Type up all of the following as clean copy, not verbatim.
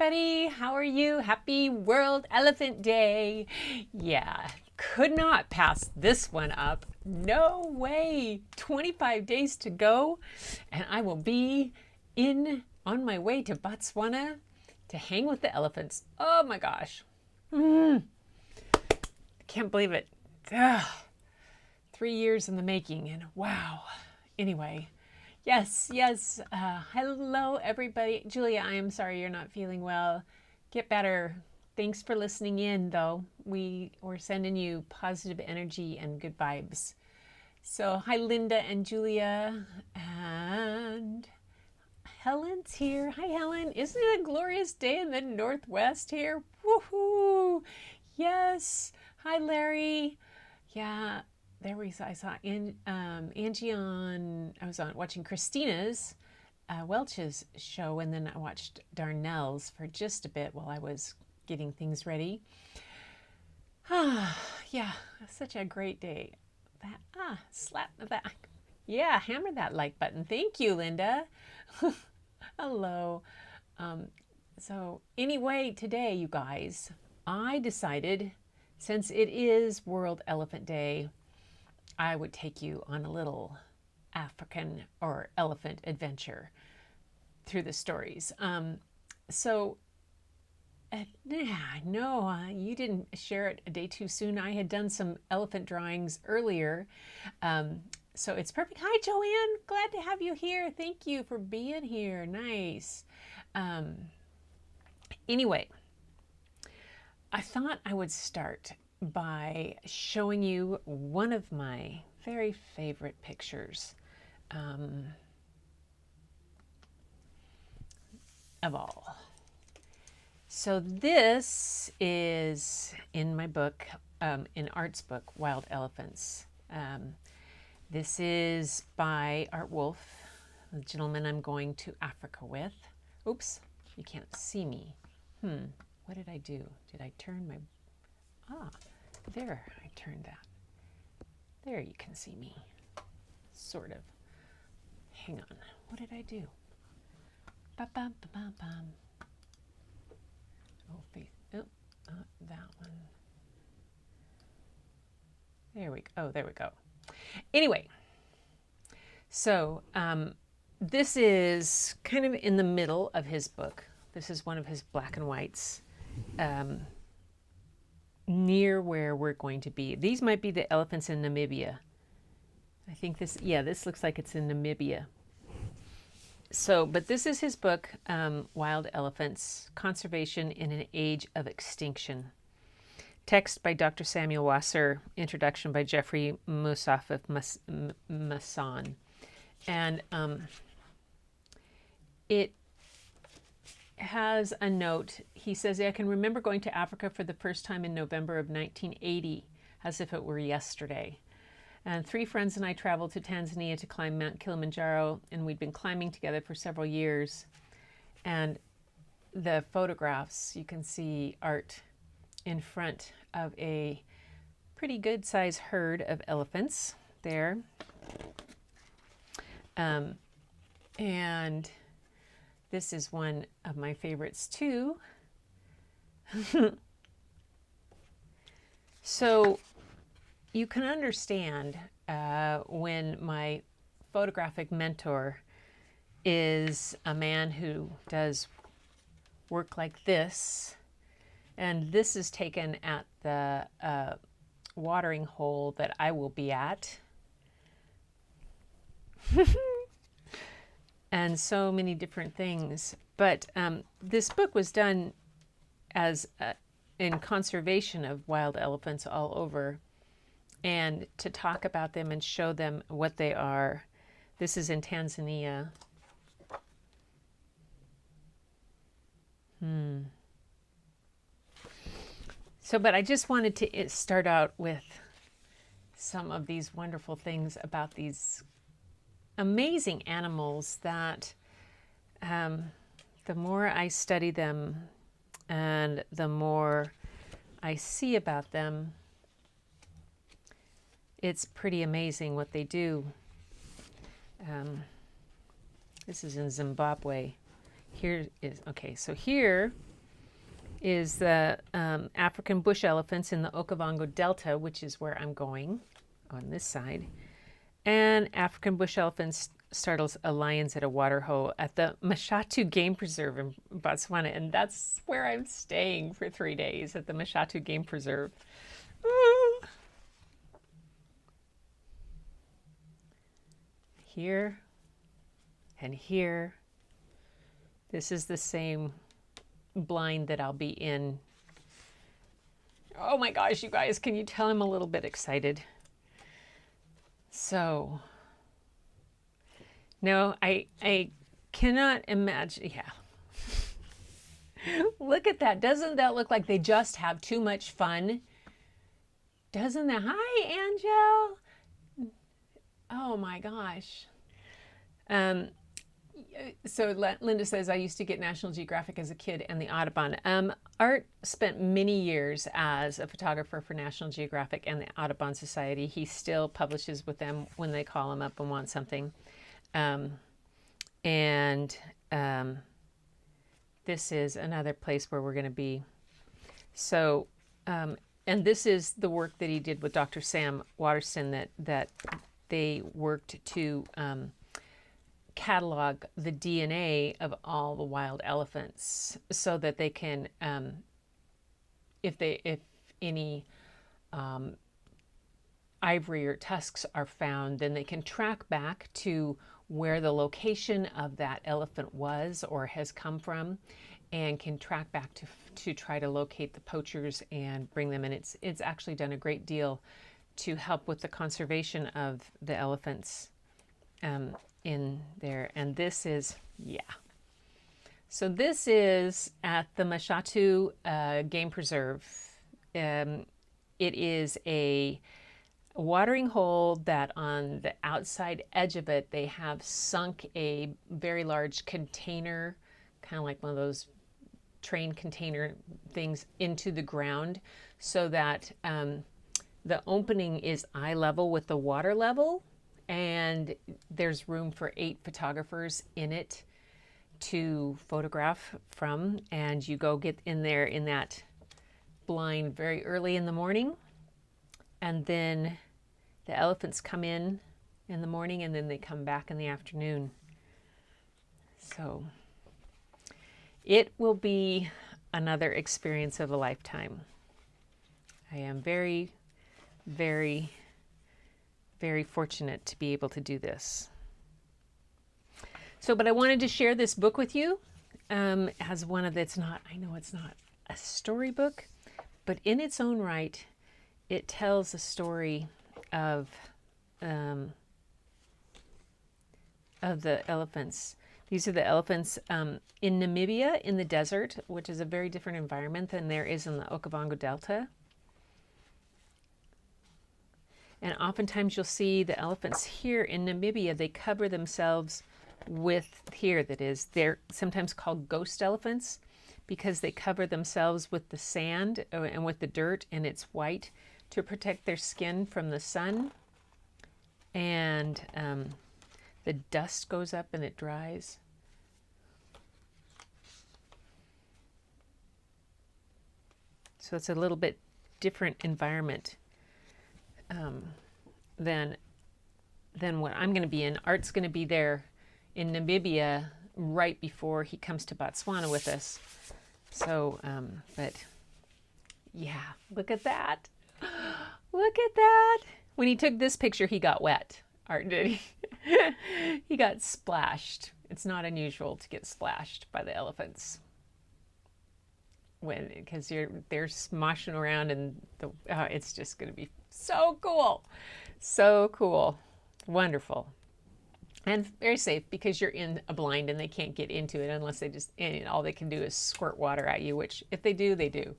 everybody. How are you? Happy World Elephant Day. Yeah, could not pass this one up. No way. 25 days to go, and I will be on my way to Botswana to hang with the elephants. Oh my gosh. Can't believe it. Ugh. 3 years in the making, and wow. Anyway. Yes. Hello, everybody. Julia, I am sorry you're not feeling well. Get better. Thanks for listening in, though. We're sending you positive energy and good vibes. So, hi, Linda and Julia. And Helen's here. Hi, Helen. Isn't it a glorious day in the Northwest here? Woohoo! Yes. Hi, Larry. Yeah. I saw Angie I was watching Christina's Welch's show, and then I watched Darnell's for just a bit while I was getting things ready. Yeah, such a great day. Slap the back. Yeah, hammer that like button. Thank you, Linda. Hello. So anyway, today, you guys, I decided, since it is World Elephant Day, I would take you on a little African or elephant adventure through the stories. I know you didn't share it a day too soon. I had done some elephant drawings earlier. So it's perfect. Hi, Joanne. Glad to have you here. Thank you for being here. Nice. Anyway, I thought I would start by showing you one of my very favorite pictures of all. So this is in my book, in Art's book, Wild Elephants. This is by Art Wolf, the gentleman I'm going to Africa with. Oops, you can't see me. What did I do? Did I turn my... there, I turned that. There you can see me. Sort of. Hang on. What did I do? Ba-bum. That one. There we go. Anyway, so this is kind of in the middle of his book. This is one of his black and whites. Near where we're going to be. These might be the elephants in Namibia. I think this looks like it's in Namibia. So, but this is his book, Wild Elephants, Conservation in an Age of Extinction. Text by Dr. Samuel Wasser, introduction by Jeffrey Musaf of Masson. And it has a note. He says, I can remember going to Africa for the first time in November of 1980, as if it were yesterday. And 3 friends and I traveled to Tanzania to climb Mount Kilimanjaro, and we'd been climbing together for several years. And the photographs, you can see Art in front of a pretty good sized herd of elephants there. And this is one of my favorites too. So you can understand when my photographic mentor is a man who does work like this, and this is taken at the watering hole that I will be at. And so many different things. But this book was done as in conservation of wild elephants all over, and to talk about them and show them what they are. This is in Tanzania. So, but I just wanted to start out with some of these wonderful things about these amazing animals that the more I study them and the more I see about them, it's pretty amazing what they do. This is in Zimbabwe. Here is, okay, so here is the African bush elephants in the Okavango Delta, which is where I'm going on this side. And African bush elephants startles lions at a water hole at the Mashatu Game Preserve in Botswana. And that's where I'm staying for 3 days, at the Mashatu Game Preserve. Here and here. This is the same blind that I'll be in. Oh my gosh, you guys, can you tell I'm a little bit excited? So, no, I cannot imagine. Yeah. Look at that. Doesn't that look like they just have too much fun? Doesn't that? Hi, Angel. Oh my gosh. So Linda says, I used to get National Geographic as a kid and the Audubon. Art spent many years as a photographer for National Geographic and the Audubon Society. He still publishes with them when they call him up and want something. This is another place where we're going to be. So, and this is the work that he did with Dr. Sam Waterston, that they worked to catalog the DNA of all the wild elephants so that they can, if any ivory or tusks are found, then they can track back to where the location of that elephant was or has come from, and can track back to try to locate the poachers and bring them in. It's actually done a great deal to help with the conservation of the elephants in there. And this is, yeah. So this is at the Mashatu Game Preserve. It is a watering hole that on the outside edge of it, they have sunk a very large container, kind of like one of those train container things, into the ground so that the opening is eye level with the water level, and there's room for 8 photographers in it to photograph from. And you go get in there in that blind very early in the morning, and then the elephants come in the morning, and then they come back in the afternoon. So it will be another experience of a lifetime. I am very, very, very fortunate to be able to do this. So, but I wanted to share this book with you as one of it's not, I know it's not a storybook, but in its own right, it tells a story of the elephants. These are the elephants in Namibia in the desert, which is a very different environment than there is in the Okavango Delta. And oftentimes you'll see the elephants here in Namibia, they cover themselves with, they're sometimes called ghost elephants because they cover themselves with the sand and with the dirt, and it's white to protect their skin from the sun. And the dust goes up and it dries. So it's a little bit different environment than what I'm going to be in. Art's going to be there in Namibia right before he comes to Botswana with us. So, but yeah, look at that. Look at that. When he took this picture, he got wet. Art did he? He got splashed. It's not unusual to get splashed by the elephants because they're smoshing around, and it's just going to be so cool. So cool. Wonderful. And very safe because you're in a blind and they can't get into it unless all they can do is squirt water at you, which if they do, they do.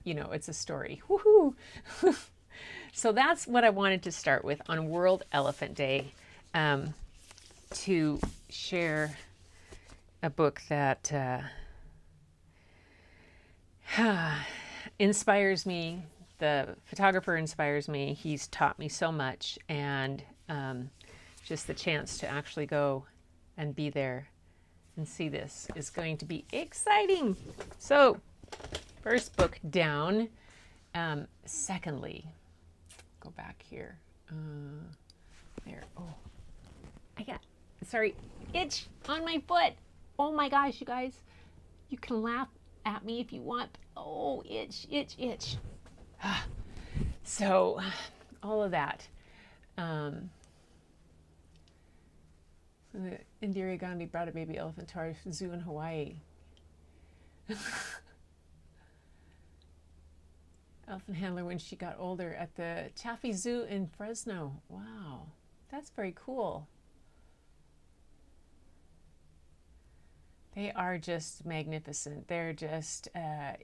It's a story. Woohoo! So that's what I wanted to start with on World Elephant Day, to share a book that inspires me. The photographer inspires me. He's taught me so much, and just the chance to actually go and be there and see this is going to be exciting. So First book down. Secondly, go back here. There. Oh, I got, sorry, itch on my foot. Oh my gosh, you guys. You can laugh at me if you want. Oh, itch, itch, itch. So, all of that. Indira Gandhi brought a baby elephant to our zoo in Hawaii. Elephant handler when she got older at the Chaffee Zoo in Fresno. Wow, that's very cool. They are just magnificent. They're just and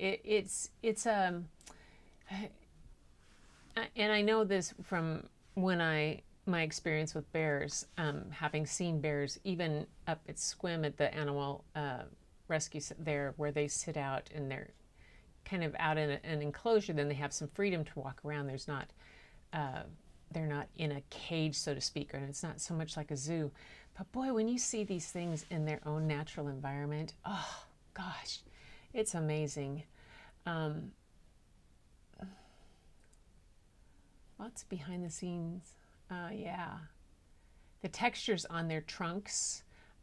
I know this from my experience with bears, having seen bears even up at Squim at the animal rescue there, where they sit out and they're kind of out in an enclosure. Then they have some freedom to walk around. There's not they're not in a cage, so to speak, and it's not so much like a zoo. But boy, when you see these things in their own natural environment, oh gosh, it's amazing. Lots behind the scenes. Yeah. The textures on their trunks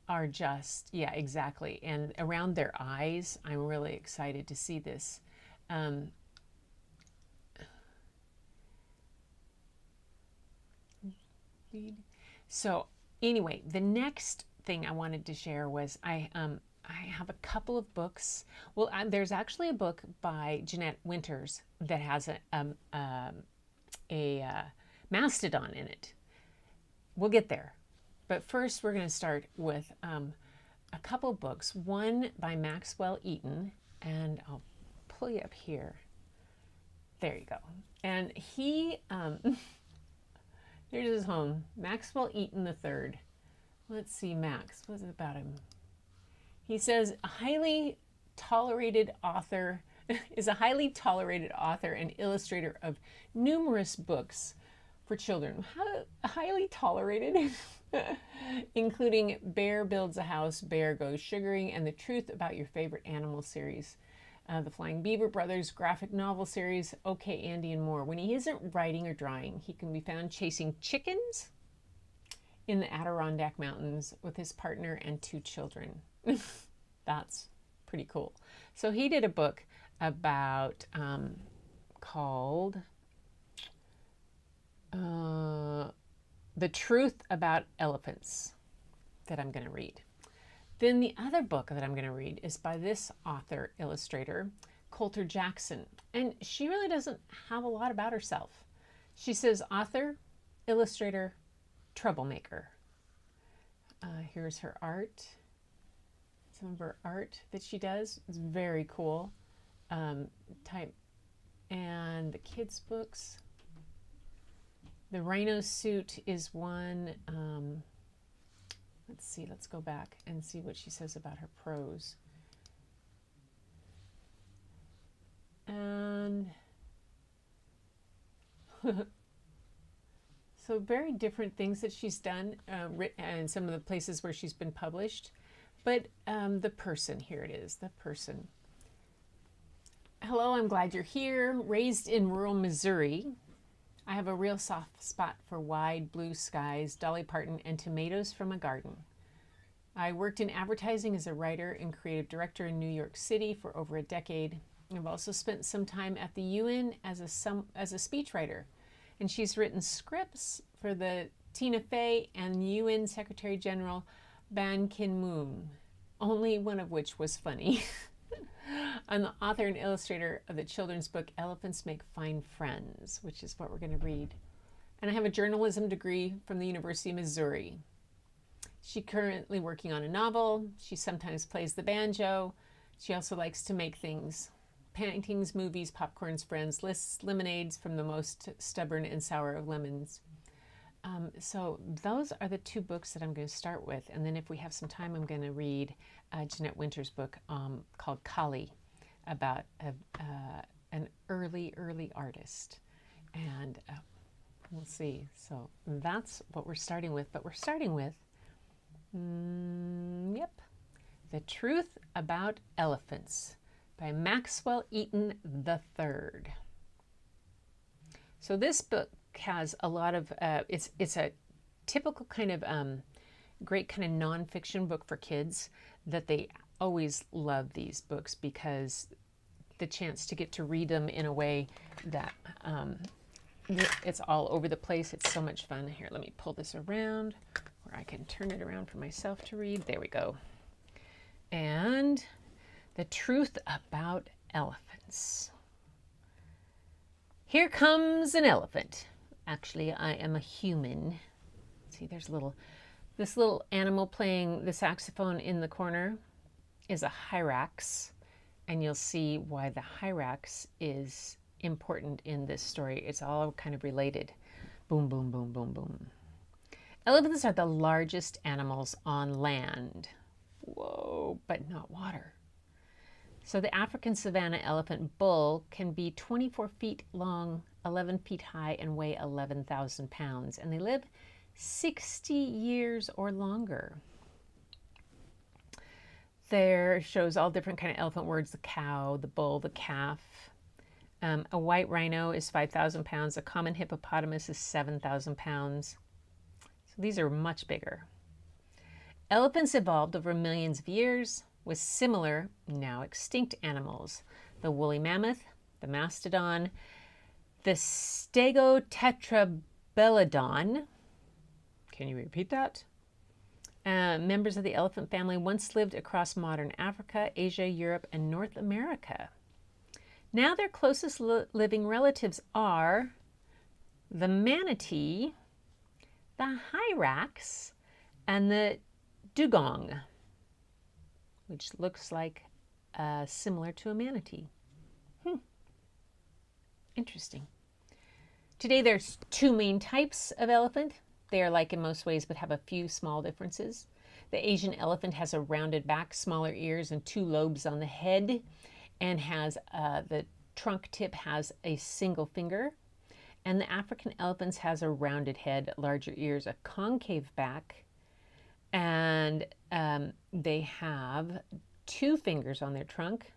are just, yeah, exactly. And around their eyes, I'm really excited to see this. So anyway, the next thing I wanted to share was I have a couple of books. Well, there's actually a book by Jeanette Winters that has a mastodon in it. We'll get there. But first, we're going to start with a couple of books. One by Maxwell Eaton, and I'll pull you up here. There you go. And he, here's his home, Maxwell Eaton III. Let's see, Max, what's it about him? He says, a highly tolerated author and illustrator of numerous books for children. Highly tolerated, including Bear Builds a House, Bear Goes Sugaring, and The Truth About Your Favorite Animal series. The Flying Beaver Brothers graphic novel series, OK, Andy, and more. When he isn't writing or drawing, he can be found chasing chickens in the Adirondack Mountains with his partner and 2 children. That's pretty cool. So he did a book about called The Truth About Elephants that I'm going to read. Then the other book that I'm going to read is by this author, illustrator, Colter Jackson. And she really doesn't have a lot about herself. She says author, illustrator, troublemaker. Here's her art. Some of her art that she does is very cool. Type. And the kids' books. The Rhino Suit is one. Let's see, let's go back and see what she says about her prose. And so very different things that she's done and some of the places where she's been published. But the person, here it is, the person. Hello, I'm glad you're here. Raised in rural Missouri, I have a real soft spot for wide blue skies, Dolly Parton, and tomatoes from a garden. I worked in advertising as a writer and creative director in New York City for over a decade. I've also spent some time at the UN as a speechwriter, and she's written scripts for the Tina Fey and UN Secretary General Ban Ki-moon, only one of which was funny. I'm the author and illustrator of the children's book Elephants Make Fine Friends, which is what we're going to read. And I have a journalism degree from the University of Missouri. She's currently working on a novel. She sometimes plays the banjo. She also likes to make things. Paintings, movies, popcorns, friends, lists, lemonades from the most stubborn and sour of lemons. So those are the 2 books that I'm going to start with. And then if we have some time, I'm going to read Jeanette Winters' book called Kali, about an early artist. And we'll see. So that's what we're starting with. But we're starting with, The Truth About Elephants. by Maxwell Eaton III. So this book has a lot of, it's a typical kind of great kind of nonfiction book for kids that they always love these books because the chance to get to read them in a way that it's all over the place. It's so much fun. Here, let me pull this around where I can turn it around for myself to read. There we go. And the truth about elephants. Here comes an elephant. Actually, I am a human. See, there's this little animal playing the saxophone in the corner is a hyrax, and you'll see why the hyrax is important in this story. It's all kind of related. Boom, boom, boom, boom, boom. Elephants are the largest animals on land. Whoa, but not water. So the African savanna elephant bull can be 24 feet long, 11 feet high, and weigh 11,000 pounds. And they live 60 years or longer. There shows all different kind of elephant words: the cow, the bull, the calf. A white rhino is 5,000 pounds. A common hippopotamus is 7,000 pounds. So these are much bigger. Elephants evolved over millions of years with similar, now extinct animals: the woolly mammoth, the mastodon, the stegotetrabelodon. Can you repeat that? Members of the elephant family once lived across modern Africa, Asia, Europe, and North America. Now their closest living relatives are the manatee, the hyrax, and the dugong, which looks like similar to a manatee. Interesting. Today there's two main types of elephant. They are like in most ways, but have a few small differences. The Asian elephant has a rounded back, smaller ears, and two lobes on the head, and has the trunk tip has a single finger. And the African elephants has a rounded head, larger ears, a concave back, and they have two fingers on their trunk.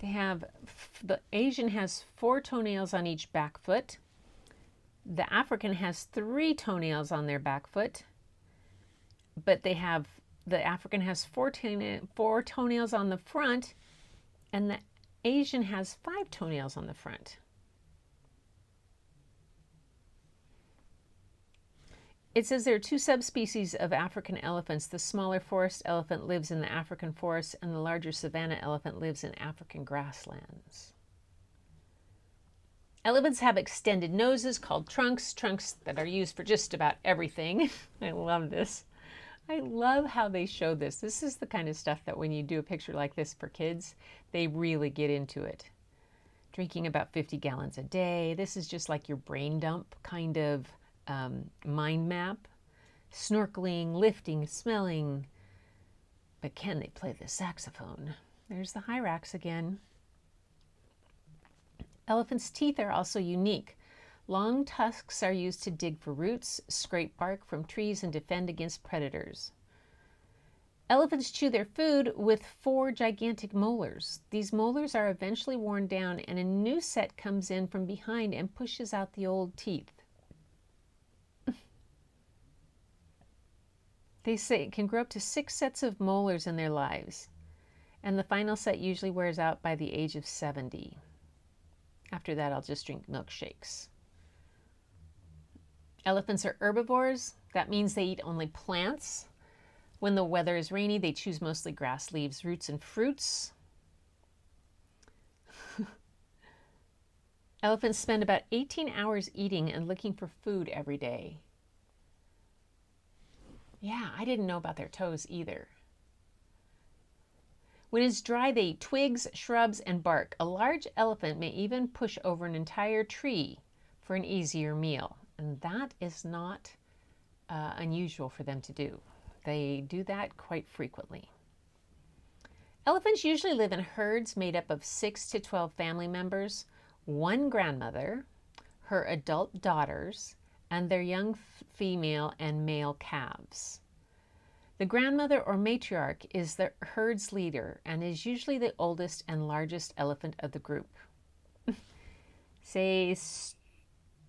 The Asian has 4 toenails on each back foot. The African has 3 toenails on their back foot, but the African has 4 toenails on the front, and the Asian has 5 toenails on the front. It says there are 2 subspecies of African elephants. The smaller forest elephant lives in the African forest, and the larger savanna elephant lives in African grasslands. Elephants have extended noses called trunks that are used for just about everything. I love this. I love how they show this. This is the kind of stuff that when you do a picture like this for kids, they really get into it. Drinking about 50 gallons a day. This is just like your brain dump kind of mind map. Snorkeling, lifting, smelling. But can they play the saxophone? There's the hyrax again. Elephants' teeth are also unique. Long tusks are used to dig for roots, scrape bark from trees, and defend against predators. Elephants chew their food with 4 gigantic molars. These molars are eventually worn down, and a new set comes in from behind and pushes out the old teeth. They say it can grow up to 6 sets of molars in their lives, and the final set usually wears out by the age of 70. After that, I'll just drink milkshakes. Elephants are herbivores. That means they eat only plants. When the weather is rainy, they choose mostly grass, leaves, roots, and fruits. Elephants spend about 18 hours eating and looking for food every day. Yeah, I didn't know about their toes either. When it's dry, they eat twigs, shrubs, and bark. A large elephant may even push over an entire tree for an easier meal. And that is not unusual for them to do. They do that quite frequently. Elephants usually live in herds made up of 6 to 12 family members, 1 grandmother, her adult daughters, and their young female and male calves. The grandmother or matriarch is the herd's leader and is usually the oldest and largest elephant of the group. Say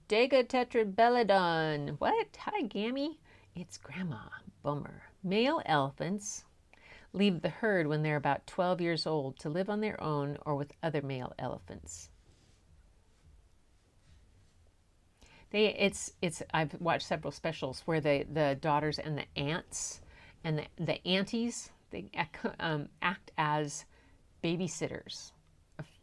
Stegotetrabelodon. What? Hi, Gammy. It's Grandma. Bummer. Male elephants leave the herd when they're about 12 years old to live on their own or with other male elephants. I've watched several specials where the daughters and the aunts and the aunties, they act as babysitters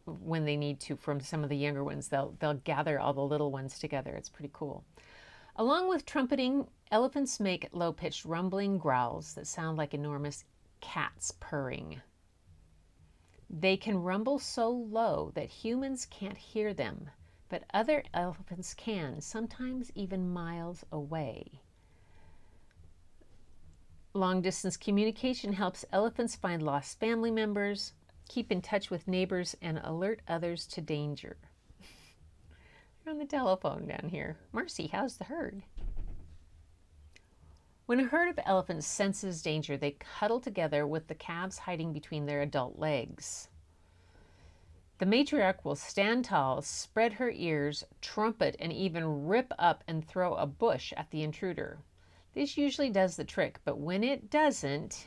when they need to from some of the younger ones. They'll gather all the little ones together. It's pretty cool. Along with trumpeting, elephants make low-pitched rumbling growls that sound like enormous cats purring. They can rumble so low that humans can't hear them, but other elephants can, sometimes even miles away. Long-distance communication helps elephants find lost family members, keep in touch with neighbors, and alert others to danger. They're on the telephone down here. Marcy, how's the herd? When a herd of elephants senses danger, they cuddle together with the calves hiding between their adult legs. The matriarch will stand tall, spread her ears, trumpet, and even rip up and throw a bush at the intruder. This usually does the trick, but when it doesn't,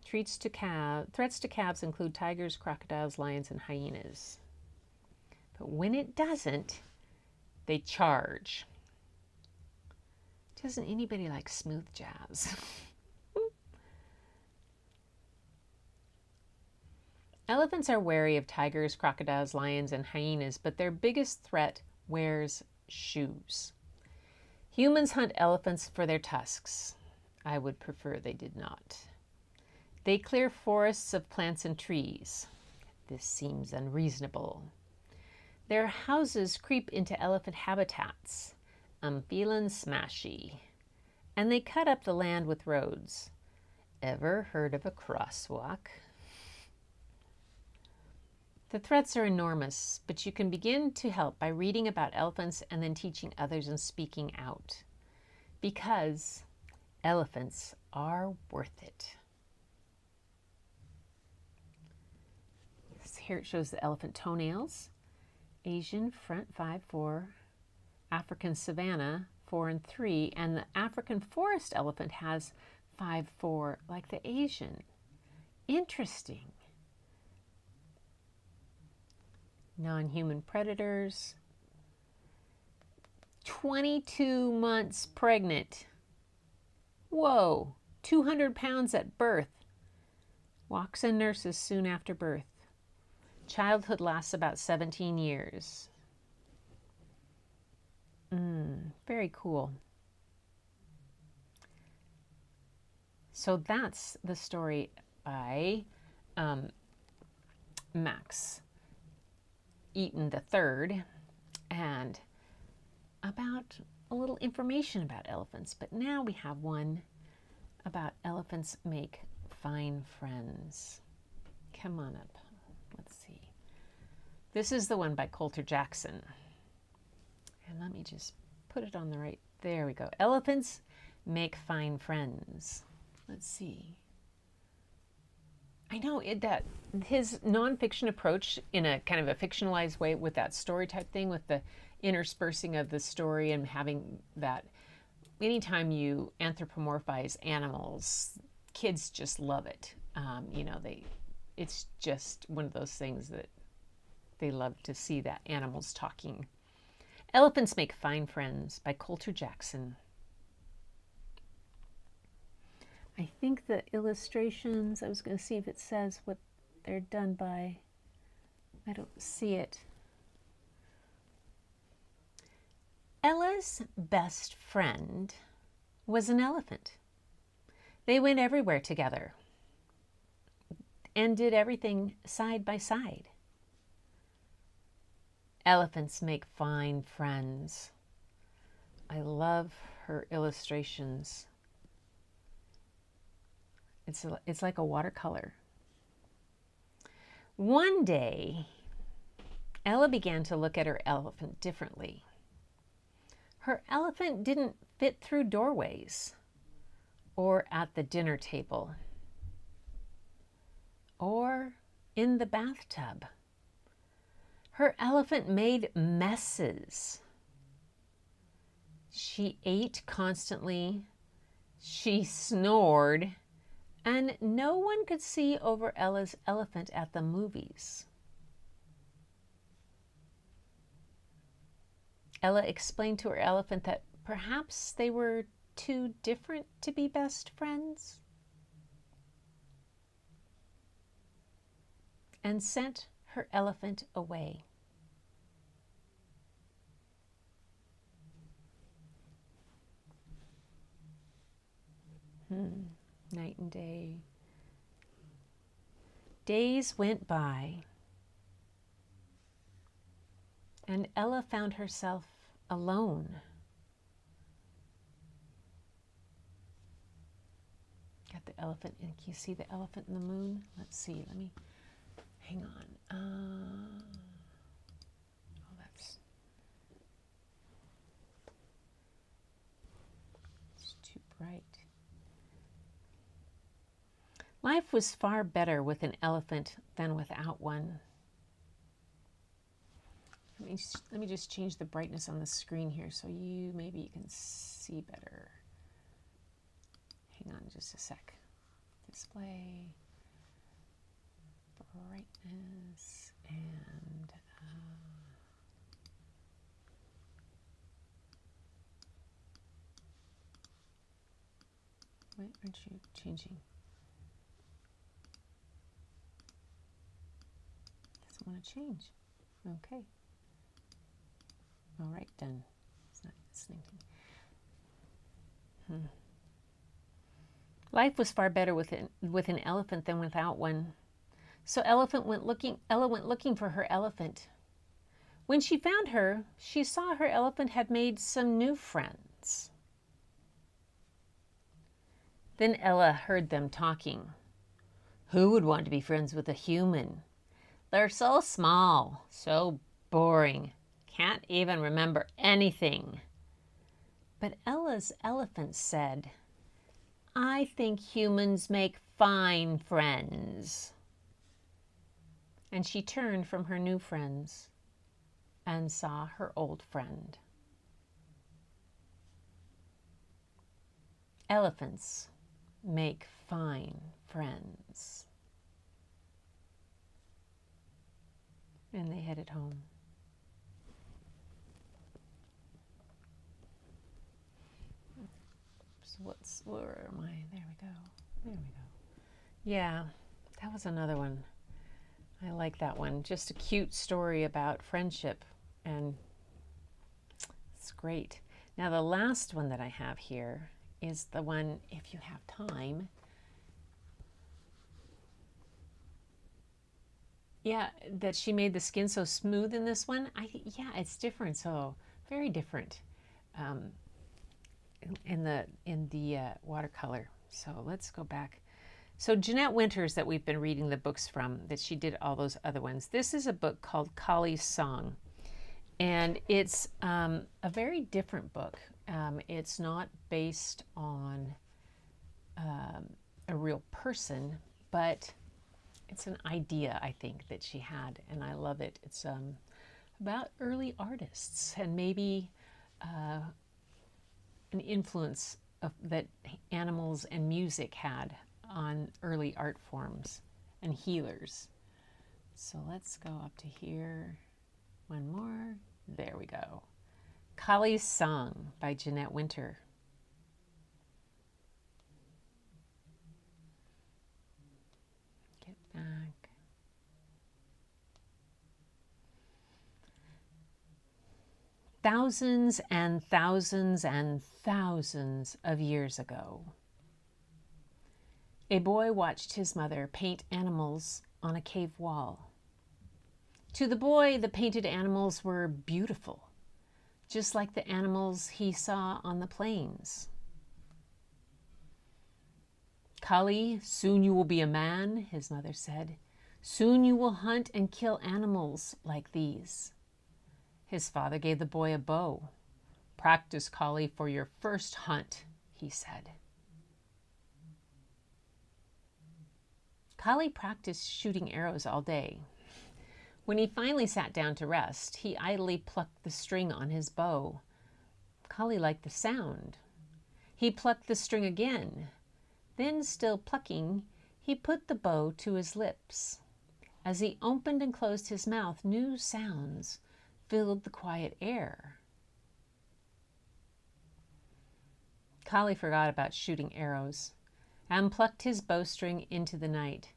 threats to calves include tigers, crocodiles, lions, and hyenas. But when it doesn't, they charge. Doesn't anybody like smooth jabs? Elephants are wary of tigers, crocodiles, lions, and hyenas, but their biggest threat wears shoes. Humans hunt elephants for their tusks. I would prefer they did not. They clear forests of plants and trees. This seems unreasonable. Their houses creep into elephant habitats. I'm feeling smashy. And they cut up the land with roads. Ever heard of a crosswalk? The threats are enormous, but you can begin to help by reading about elephants and then teaching others and speaking out. Because elephants are worth it. Here it shows the elephant toenails. Asian front 5-4, African savanna 4 and 3, and the African forest elephant has 5-4 like the Asian. Interesting. Non-human predators. 22 months pregnant. Whoa, 200 pounds at birth. Walks and nurses soon after birth. Childhood lasts about 17 years. Very cool. So that's the story by Max Eaton III, and about a little information about elephants. But now we have one about elephants make fine friends. Come on up. Let's see. This is the one by Colter Jackson. And let me just put it on the right. There we go. Elephants make fine friends. Let's see. I know that his nonfiction approach in a kind of a fictionalized way with that story type thing, with the interspersing of the story and having that, anytime you anthropomorphize animals, kids just love it. It's just one of those things that they love to see, that animals talking. Elephants Make Fine Friends by Colter Jackson. I think the illustrations, I was going to see if it says what they're done by. I don't see it. Ella's best friend was an elephant. They went everywhere together and did everything side by side. Elephants make fine friends. I love her illustrations. It's like a watercolor. One day, Ella began to look at her elephant differently. Her elephant didn't fit through doorways or at the dinner table, or in the bathtub. Her elephant made messes. She ate constantly, she snored, and no one could see over Ella's elephant at the movies. Ella explained to her elephant that perhaps they were too different to be best friends, and sent her elephant away. Night and day. Days went by, and Ella found herself alone. Got the elephant, and can you see the elephant in the moon? Let's see, let me, hang on. It's too bright. Life was far better with an elephant than without one. Let me just change the brightness on the screen here so maybe you can see better. Hang on just a sec. Display, brightness, and why aren't you changing? Doesn't want to change. Okay. All right, done. It's not listening to me. Life was far better with an elephant than without one. So Ella went looking for her elephant. When she found her, she saw her elephant had made some new friends. Then Ella heard them talking. Who would want to be friends with a human? They're so small, so boring. Can't even remember anything. But Ella's elephant said, I think humans make fine friends. And she turned from her new friends and saw her old friend. Elephants make fine friends. And they headed home. So where am I? There we go. There we go. Yeah, that was another one. I like that one. Just a cute story about friendship, and it's great. Now the last one that I have here is the one, if you have time. Yeah, that she made the skin so smooth in this one. Yeah, it's different. So very different in the watercolor. So let's go back. So Jeanette Winters, that we've been reading the books from, that she did all those other ones. This is a book called Collie's Song, and it's a very different book. It's not based on a real person, but it's an idea, I think, that she had, and I love it. It's about early artists and maybe an influence that animals and music had on early art forms and healers. So let's go up to here. One more. There we go. Collie's Song by Jeanette Winter. Get back. Thousands and thousands and thousands of years ago, a boy watched his mother paint animals on a cave wall. To the boy, the painted animals were beautiful, just like the animals he saw on the plains. Collie, soon you will be a man, his mother said. Soon you will hunt and kill animals like these. His father gave the boy a bow. Practice, Collie, for your first hunt, he said. Collie practiced shooting arrows all day. When he finally sat down to rest, he idly plucked the string on his bow. Collie liked the sound. He plucked the string again. Then, still plucking, he put the bow to his lips. As he opened and closed his mouth, new sounds filled the quiet air. Collie forgot about shooting arrows and plucked his bowstring into the night.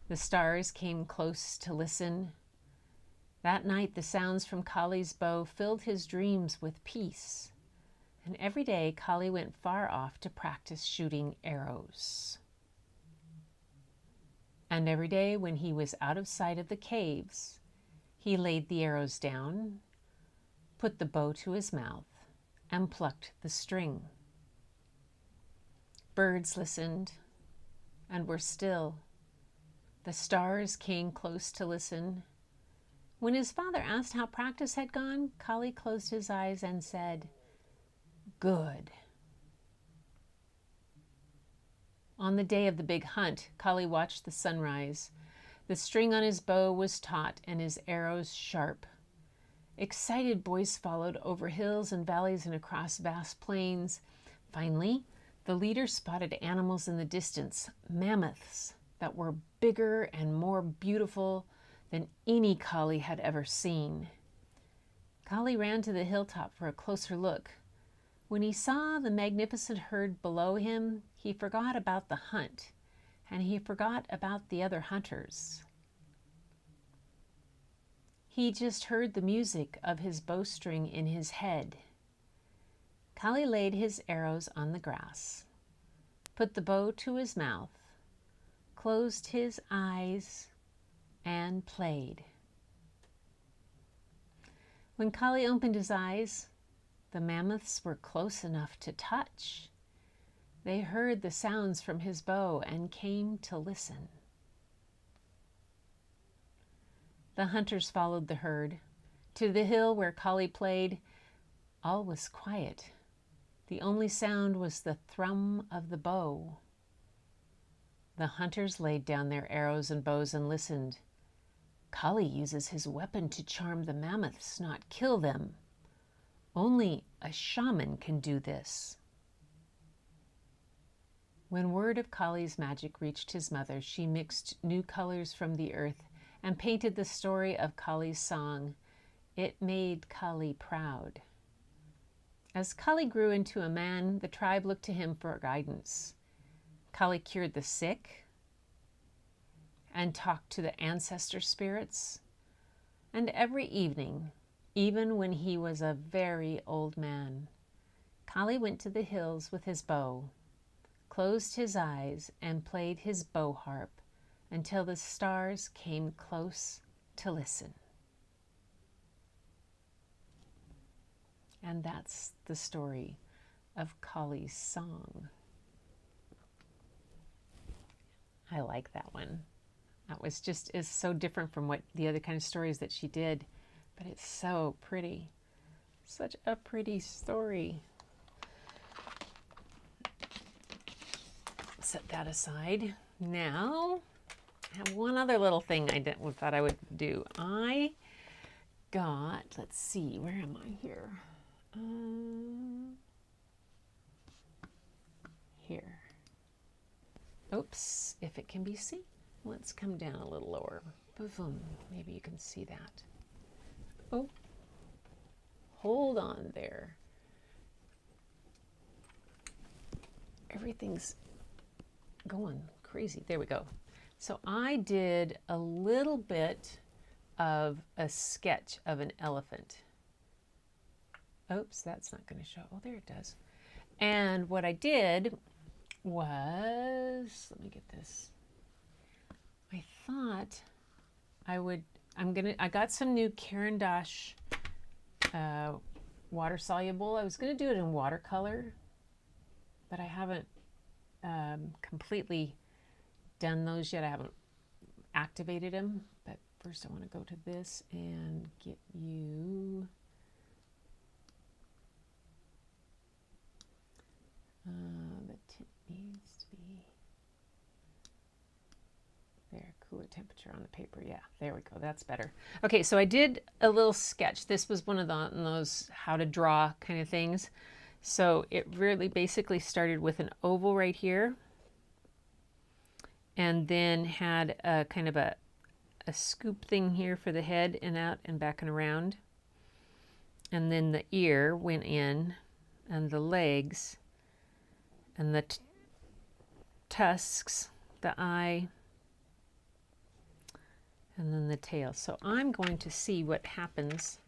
The stars came close to listen. That night, the sounds from Collie's bow filled his dreams with peace. And every day, Collie went far off to practice shooting arrows. And every day, when he was out of sight of the caves, he laid the arrows down, put the bow to his mouth, and plucked the string. Birds listened and were still. The stars came close to listen. When his father asked how practice had gone, Collie closed his eyes and said, "Good." On the day of the big hunt, Collie watched the sunrise. The string on his bow was taut and his arrows sharp. Excited boys followed over hills and valleys and across vast plains. Finally, the leader spotted animals in the distance, mammoths that were bigger and more beautiful than any Collie had ever seen. Collie ran to the hilltop for a closer look. When he saw the magnificent herd below him, he forgot about the hunt, and he forgot about the other hunters. He just heard the music of his bowstring in his head. Collie laid his arrows on the grass, put the bow to his mouth, closed his eyes, and played. When Collie opened his eyes, the mammoths were close enough to touch. They heard the sounds from his bow and came to listen. The hunters followed the herd. To the hill where Collie played, all was quiet. The only sound was the thrum of the bow. The hunters laid down their arrows and bows and listened. Collie uses his weapon to charm the mammoths, not kill them. Only a shaman can do this. When word of Collie's magic reached his mother, she mixed new colors from the earth and painted the story of Collie's song. It made Collie proud. As Collie grew into a man, the tribe looked to him for guidance. Collie cured the sick and talked to the ancestor spirits. And every evening, even when he was a very old man, Collie went to the hills with his bow, closed his eyes, and played his bow harp until the stars came close to listen. And that's the story of Collie's song. I like that one. That was just is so different from what the other kind of stories that she did, but it's so pretty. Such a pretty story. Set that aside. Now, I have one other little thing I thought I would do. I got, let's see, where am I here? Here. Oops, if it can be seen. Let's come down a little lower. Boom, maybe you can see that. Oh, hold on there. Everything's going crazy. There we go. So I did a little bit of a sketch of an elephant. Oops, that's not going to show. Oh, there it does. And what I did was, let me get this. I thought I got some new Caran d'Ache water soluble. I was going to do it in watercolor, but I haven't completely done those yet. I haven't activated them, but first I want to go to this and get you the tip needs to be on the paper. Yeah, there we go. That's better. Okay, so I did a little sketch. This was one of those how to draw kind of things. So it really basically started with an oval right here, and then had a kind of a scoop thing here for the head and out and back and around. And then the ear went in, and the legs, and the tusks, the eye, and then the tail. So I'm going to see what happens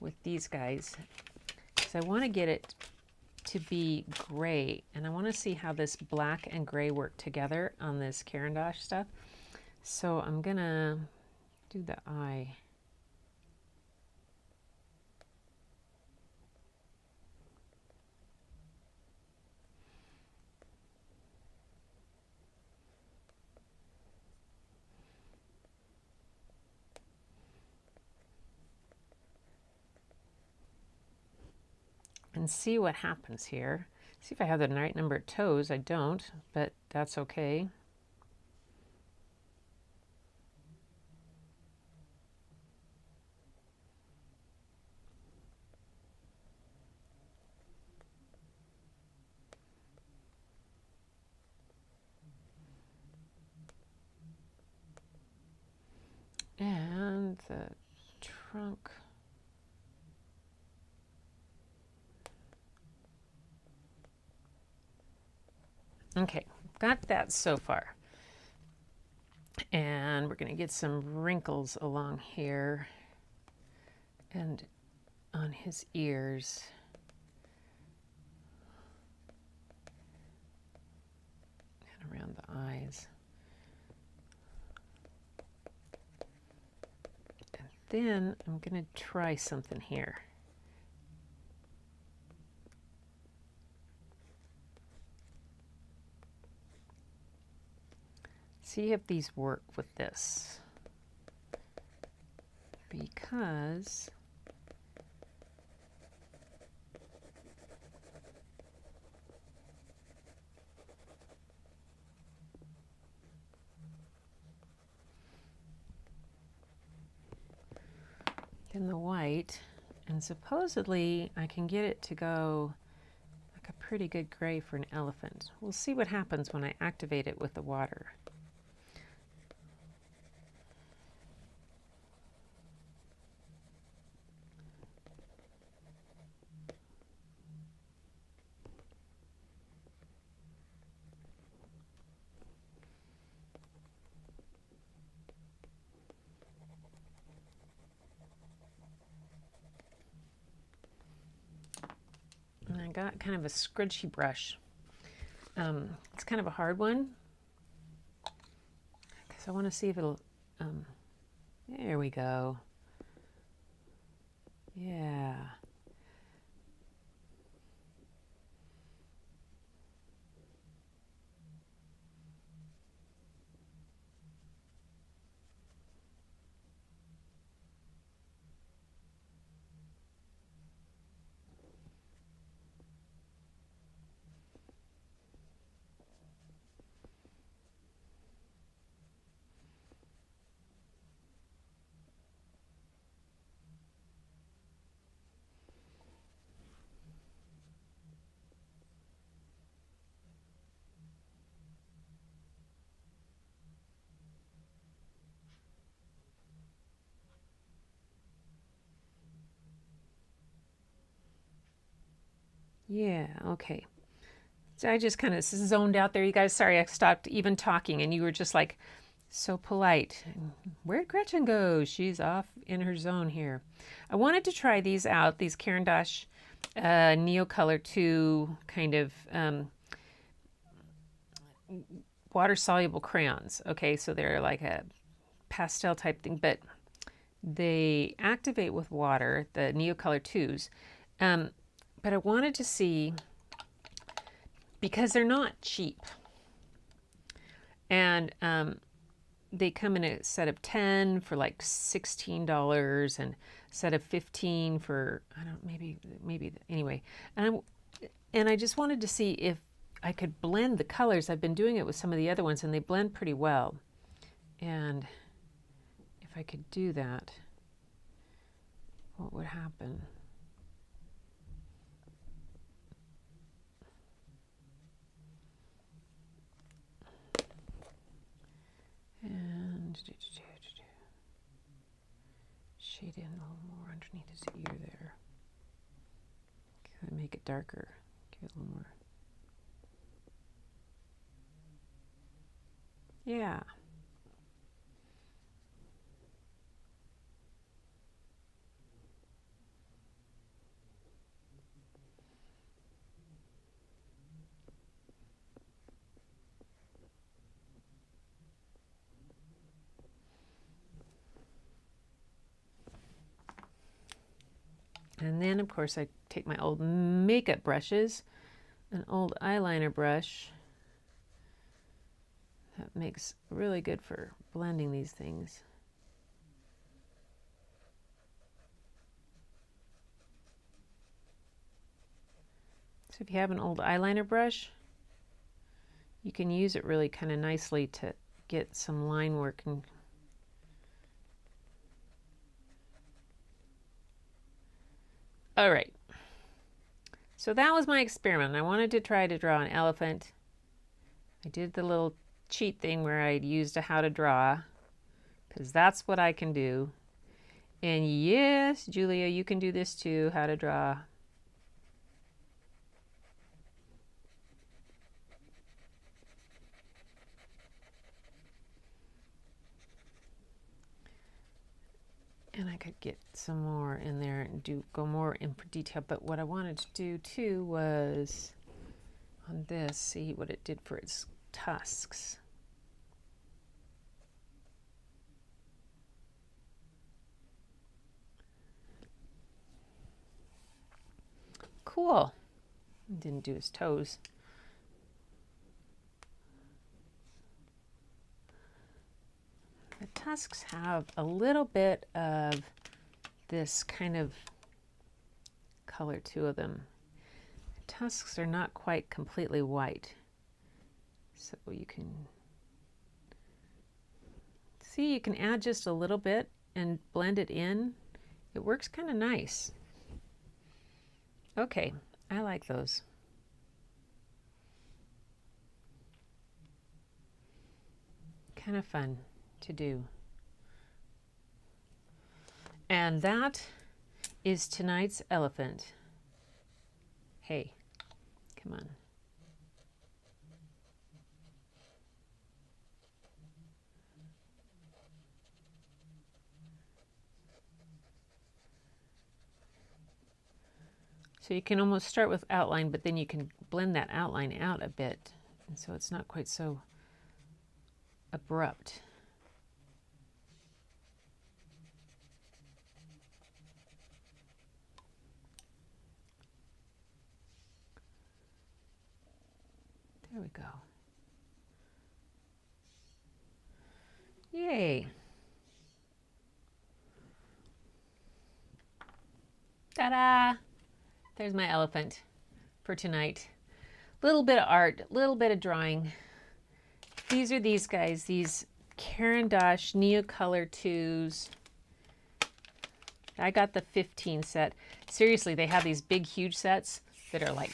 with these guys, because I want to get it to be gray, and I want to see how this black and gray work together on this Caran d'Ache stuff. So I'm gonna do the eye. And see what happens here. See if I have the right number of toes. I don't, but that's okay. And the trunk. Okay, got that so far. And we're going to get some wrinkles along here and on his ears. And around the eyes. And then I'm going to try something here. See if these work with this, because then the white, and supposedly I can get it to go like a pretty good gray for an elephant. We'll see what happens when I activate it with the water. I got kind of a scrunchie brush. It's kind of a hard one because I want to see if it'll, there we go. Yeah. Yeah, okay. So I just kind of zoned out there. You guys, sorry, I stopped even talking and you were just like so polite. Where'd Gretchen go? She's off in her zone here. I wanted to try these out, these Caran d'Ache Neocolor 2 kind of water-soluble crayons. Okay, so they're like a pastel type thing, but they activate with water, the Neocolor 2s. But I wanted to see, because they're not cheap, and they come in a set of 10 for like $16 and a set of 15 for, I don't know, maybe anyway. And I just wanted to see if I could blend the colors. I've been doing it with some of the other ones and they blend pretty well. And I could do that, what would happen? And shade in a little more underneath his ear there. Make it darker. Give it a little more. Yeah. And then, of course, I take my old makeup brushes, an old eyeliner brush. That makes really good for blending these things. So if you have an old eyeliner brush, you can use it really kind of nicely to get some line work. And all right, so that was my experiment. I wanted to try to draw an elephant. I did the little cheat thing where I used a how to draw, because that's what I can do. And yes, Julia, you can do this too, how to draw. And I could get some more in there and go more in detail. But what I wanted to do too was on this, see what it did for its tusks. Cool. Didn't do his toes. The tusks have a little bit of this kind of color to them. The tusks are not quite completely white. So you can see, you can add just a little bit and blend it in. It works kind of nice. Okay, I like those. Kind of fun to do. And that is tonight's elephant. Hey, come on. So you can almost start with outline, but then you can blend that outline out a bit, and so it's not quite so abrupt. There we go. Yay. Ta-da! There's my elephant for tonight. Little bit of art, little bit of drawing. These are these guys, these Caran d'Ache Neocolor 2s. I got the 15 set. Seriously, they have these big, huge sets that are like,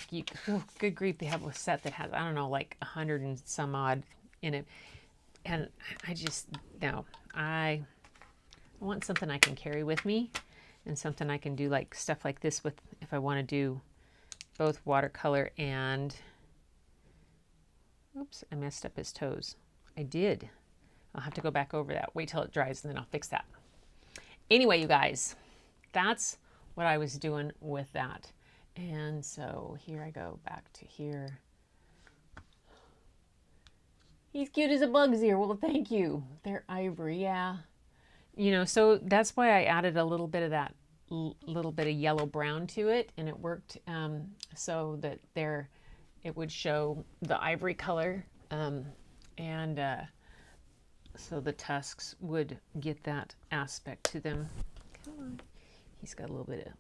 good grief, they have a set that has, I don't know, like 100 and some odd in it. And I just, no, I want something I can carry with me and something I can do like stuff like this with if I want to do both watercolor and, oops, I messed up his toes. I did. I'll have to go back over that. Wait till it dries and then I'll fix that. Anyway, you guys, that's what I was doing with that. And so here I go back to here. He's cute as a bug's ear. Well, thank you. They're ivory, yeah. You know, so that's why I added a little bit of that, little bit of yellow brown to it, and it worked so that it would show the ivory color, and so the tusks would get that aspect to them. Come on. He's got a little bit of,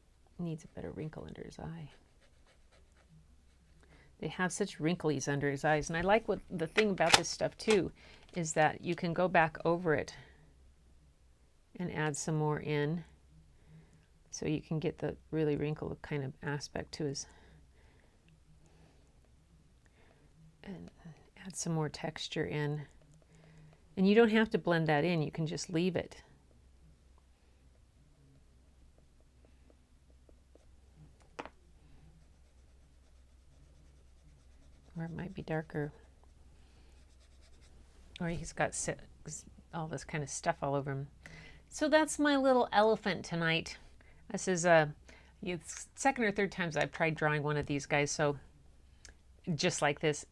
needs a better wrinkle under his eye. They have such wrinklies under his eyes. And I like what the thing about this stuff too is that you can go back over it and add some more in so you can get the really wrinkled kind of aspect to his, and add some more texture in. And you don't have to blend that in, you can just leave it. Or it might be darker. Or he's got all this kind of stuff all over him. So that's my little elephant tonight. This is it's second or third times I've tried drawing one of these guys, so just like this,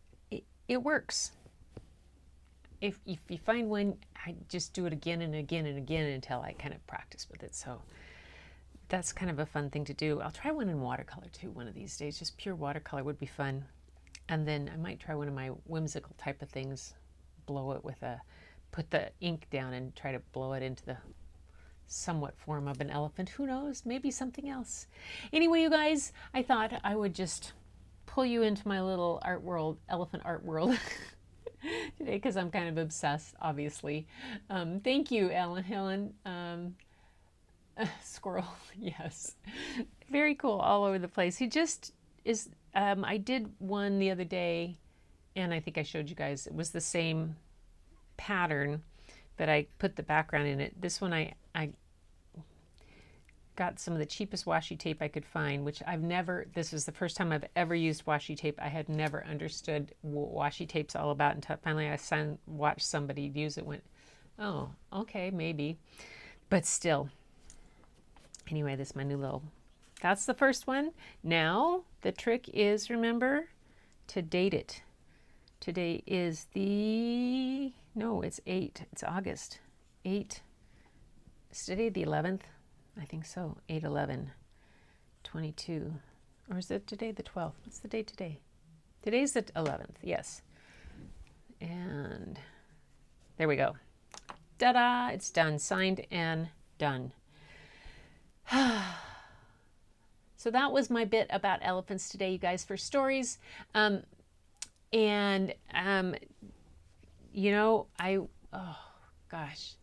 it works. If you find one, I just do it again and again and again until I kind of practice with it. So that's kind of a fun thing to do. I'll try one in watercolor too one of these days. Just pure watercolor would be fun. And then I might try one of my whimsical type of things, blow it with put the ink down and try to blow it into the somewhat form of an elephant. Who knows? Maybe something else. Anyway, you guys, I thought I would just pull you into my little art world, elephant art world today, because I'm kind of obsessed, obviously. Thank you, Helen. Squirrel, yes. Very cool, all over the place. He just is, I did one the other day, and I think I showed you guys, it was the same pattern, but I put the background in it. This one I got some of the cheapest washi tape I could find, which this is the first time I've ever used washi tape. I had never understood what washi tape's all about until finally I watched somebody use it, went, oh, okay, maybe. But still, anyway, this is my new little, that's the first one. Now, the trick is, remember, to date it. Today is it's August 8. Is today the 11th? I think so, 8/11/22. Or is it today the 12th? What's the date today? Today's the 11th, yes. And there we go. Ta-da, it's done, signed and done. So that was my bit about elephants today, you guys, for stories. You know, oh gosh,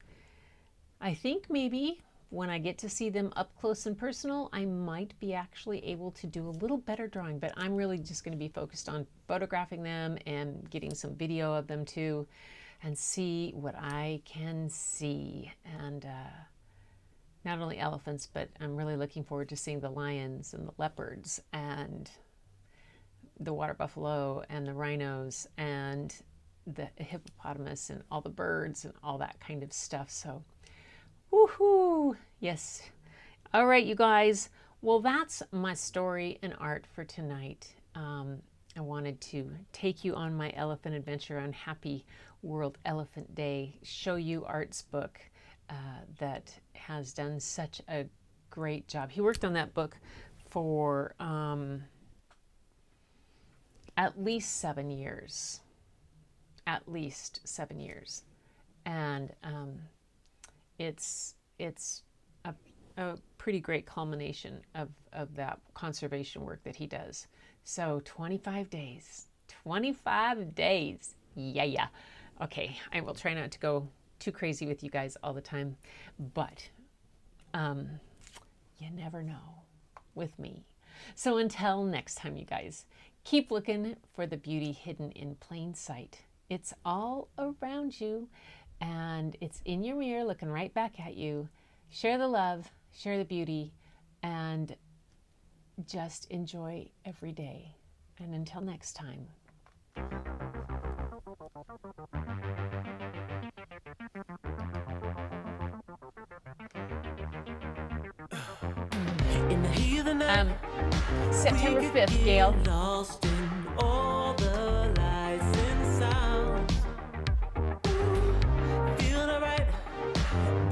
I think maybe when I get to see them up close and personal, I might be actually able to do a little better drawing, but I'm really just going to be focused on photographing them and getting some video of them too, and see what I can see. And not only elephants, but I'm really looking forward to seeing the lions and the leopards and the water buffalo and the rhinos and the hippopotamus and all the birds and all that kind of stuff. So, woohoo! Yes. All right, you guys. Well, that's my story and art for tonight. I wanted to take you on my elephant adventure on Happy World Elephant Day, show you Art's book that has done such a great job. He worked on that book for at least 7 years. At least 7 years. And it's a pretty great culmination of that conservation work that he does. So 25 days. 25 days. Yeah. Okay, I will try not to go too crazy with you guys all the time, but you never know with me. So until next time, you guys, keep looking for the beauty hidden in plain sight. It's all around you, and it's in your mirror looking right back at you. Share the love, share the beauty, and just enjoy every day. And until next time. September 5th, Gail. Lost in all the lights and sounds. Feel alright.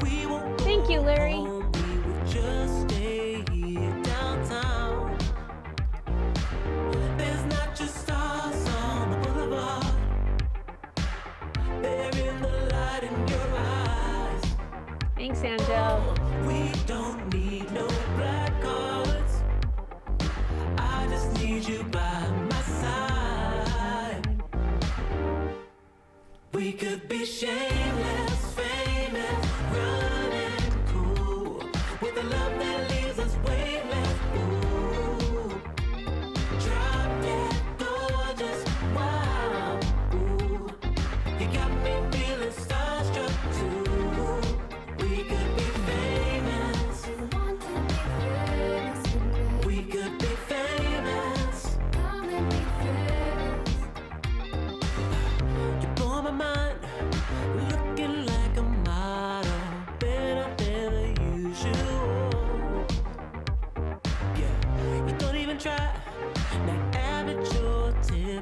We won't go Thank you, Larry. home. We will just stay here downtown. There's not just stars on the boulevard. They're in the light in your eyes. Thanks, Angel. We don't need no black cards. I just need you by my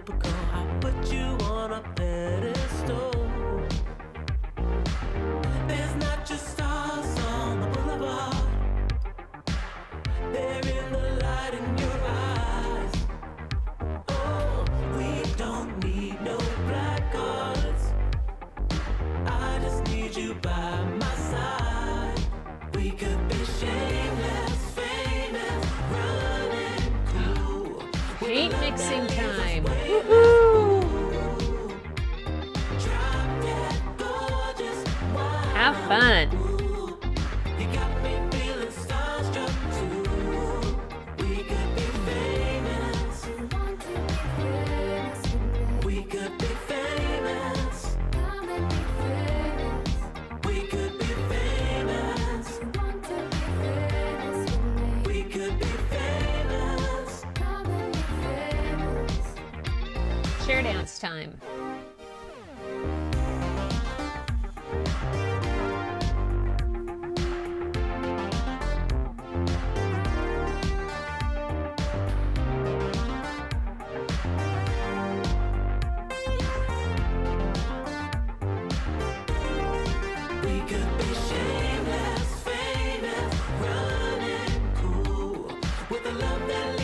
typical. I put you on a pedestal. There's not just stars on the boulevard. They're in the light in your eyes. Oh, we don't need no black cards. I just need you by my side. We could be shameless, famous, running cool. Paint mixing time. Woohoo! Drop dead gorgeous, wild. Have fun. You got me feeling starstruck too. We could be famous. We could be famous. We could be famous. We could be famous. Chair dance time. We could be shameless, famous, running cool with a love that